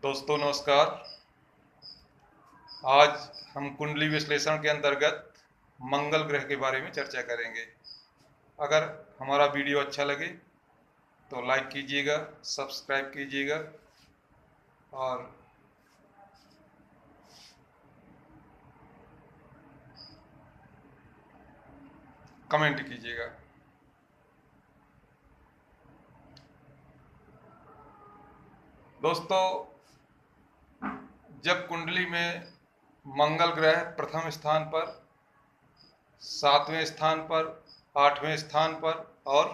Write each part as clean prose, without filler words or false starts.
दोस्तों नमस्कार। आज हम कुंडली विश्लेषण के अंतर्गत मंगल ग्रह के बारे में चर्चा करेंगे। अगर हमारा वीडियो अच्छा लगे तो लाइक कीजिएगा, सब्सक्राइब कीजिएगा और कमेंट कीजिएगा। दोस्तों, जब कुंडली में मंगल ग्रह प्रथम स्थान पर, 7वें स्थान पर, 8वें स्थान पर और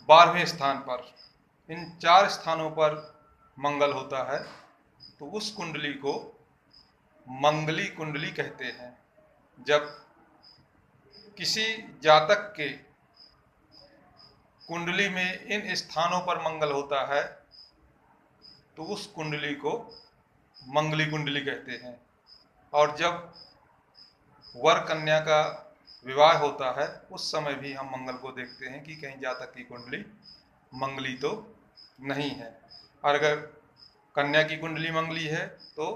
12वें स्थान पर, इन 4 स्थानों पर मंगल होता है तो उस कुंडली को मंगली कुंडली कहते हैं। जब किसी जातक के कुंडली में इन स्थानों पर मंगल होता है तो उस कुंडली को मंगली कुंडली कहते हैं। और जब वर कन्या का विवाह होता है उस समय भी हम मंगल को देखते हैं कि कहीं जातक की कुंडली मंगली तो नहीं है। और अगर कन्या की कुंडली मंगली है तो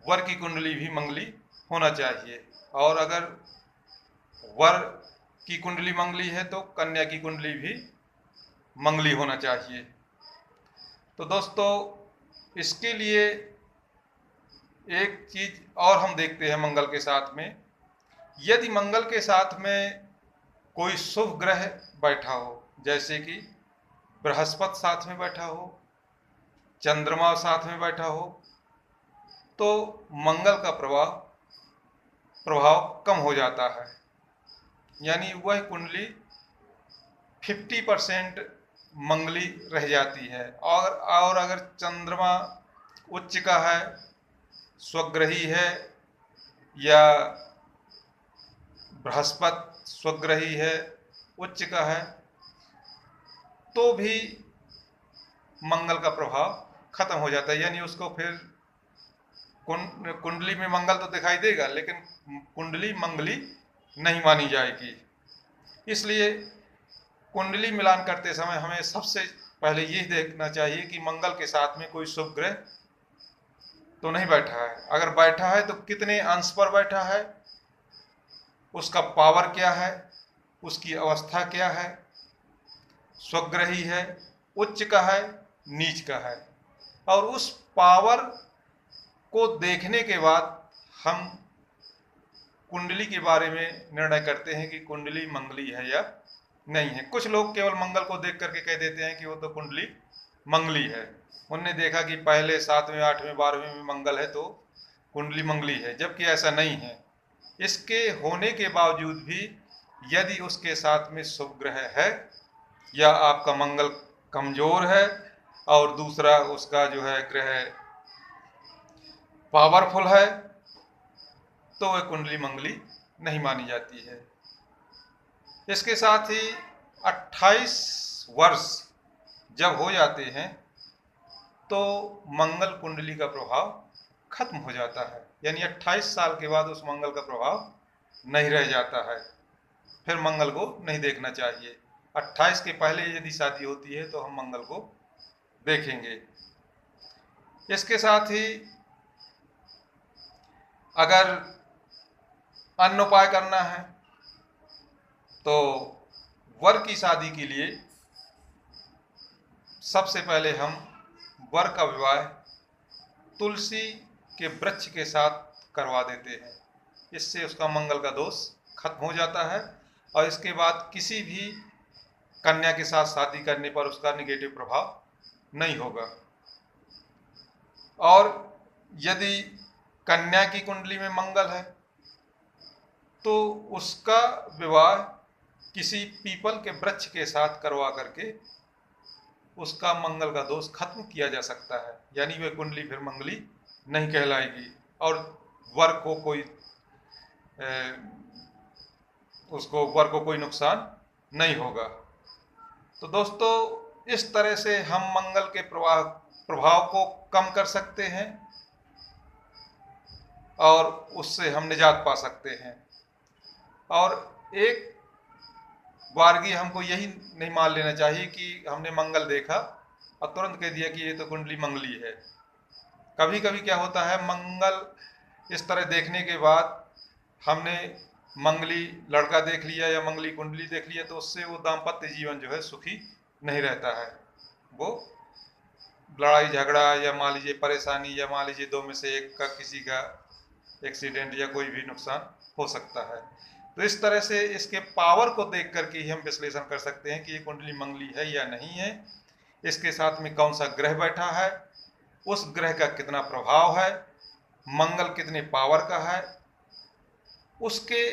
वर की कुंडली भी मंगली होना चाहिए, और अगर वर की कुंडली मंगली है तो कन्या की कुंडली भी मंगली होना चाहिए। तो दोस्तों, इसके लिए एक चीज और हम देखते हैं मंगल के साथ में, यदि मंगल के साथ में कोई शुभ ग्रह बैठा हो, जैसे कि बृहस्पति साथ में बैठा हो, चंद्रमा साथ में बैठा हो, तो मंगल का प्रभाव कम हो जाता है। यानी वह कुंडली 50% मंगली रह जाती है। और अगर चंद्रमा उच्च का है, स्वग्रही है, या बृहस्पति स्वग्रही है, उच्च का है, तो भी मंगल का प्रभाव खत्म हो जाता है। यानी उसको फिर कुंडली में मंगल तो दिखाई देगा लेकिन कुंडली मंगली नहीं मानी जाएगी। इसलिए कुंडली मिलान करते समय हमें सबसे पहले ये देखना चाहिए कि मंगल के साथ में कोई शुभ ग्रह तो नहीं बैठा है। अगर बैठा है तो कितने अंश पर बैठा है, उसका पावर क्या है, उसकी अवस्था क्या है, स्वग्रही है, उच्च का है, नीच का है। और उस पावर को देखने के बाद हम कुंडली के बारे में निर्णय करते हैं कि कुंडली मंगली है या नहीं है। कुछ लोग केवल मंगल को देख करके कह देते हैं कि वो तो कुंडली मंगली है। उन्होंने देखा कि पहले 7वें, 8वें, 12वें में मंगल है तो कुंडली मंगली है, जबकि ऐसा नहीं है। इसके होने के बावजूद भी यदि उसके साथ में शुभ ग्रह है या आपका मंगल कमजोर है और दूसरा उसका जो है ग्रह पावरफुल है, तो वह कुंडली मंगली नहीं मानी जाती है। इसके साथ ही 28 वर्ष जब हो जाते हैं तो मंगल कुंडली का प्रभाव खत्म हो जाता है। यानी 28 साल के बाद उस मंगल का प्रभाव नहीं रह जाता है, फिर मंगल को नहीं देखना चाहिए। 28 के पहले यदि शादी होती है तो हम मंगल को देखेंगे। इसके साथ ही अगर अन्य उपाय करना है तो वर की शादी के लिए सबसे पहले हम वर का विवाह तुलसी के वृक्ष के साथ करवा देते हैं। इससे उसका मंगल का दोष खत्म हो जाता है और इसके बाद किसी भी कन्या के साथ शादी करने पर उसका निगेटिव प्रभाव नहीं होगा। और यदि कन्या की कुंडली में मंगल है तो उसका विवाह किसी पीपल के वृक्ष के साथ करवा करके उसका मंगल का दोष खत्म किया जा सकता है। यानी वह कुंडली फिर मंगली नहीं कहलाएगी और वर को कोई नुकसान नहीं होगा। तो दोस्तों, इस तरह से हम मंगल के प्रभाव को कम कर सकते हैं और उससे हम निजात पा सकते हैं। और एक बारगी हमको यही नहीं मान लेना चाहिए कि हमने मंगल देखा और तुरंत कह दिया कि ये तो कुंडली मंगली है। कभी कभी क्या होता है, मंगल इस तरह देखने के बाद हमने मंगली लड़का देख लिया या मंगली कुंडली देख लिया, तो उससे वो दाम्पत्य जीवन जो है सुखी नहीं रहता है। वो लड़ाई झगड़ा या मान लीजिए परेशानी, या मान लीजिए दो में से एक का किसी का एक्सीडेंट या कोई भी नुकसान हो सकता है। तो इस तरह से इसके पावर को देख करके ही हम विश्लेषण कर सकते हैं कि ये कुंडली मंगली है या नहीं है। इसके साथ में कौन सा ग्रह बैठा है, उस ग्रह का कितना प्रभाव है, मंगल कितने पावर का है, उसके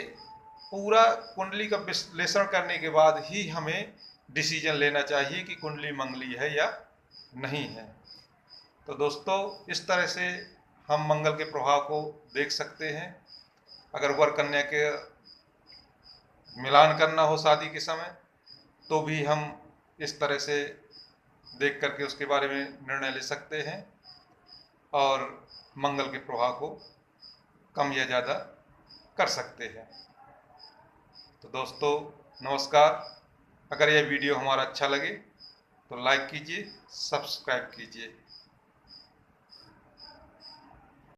पूरा कुंडली का विश्लेषण करने के बाद ही हमें डिसीजन लेना चाहिए कि कुंडली मंगली है या नहीं है। तो दोस्तों, इस तरह से हम मंगल के प्रभाव को देख सकते हैं। अगर वर कन्या के मिलान करना हो शादी के समय, तो भी हम इस तरह से देख करके उसके बारे में निर्णय ले सकते हैं और मंगल के प्रभाव को कम या ज़्यादा कर सकते हैं। तो दोस्तों नमस्कार। अगर यह वीडियो हमारा अच्छा लगे तो लाइक कीजिए, सब्सक्राइब कीजिए।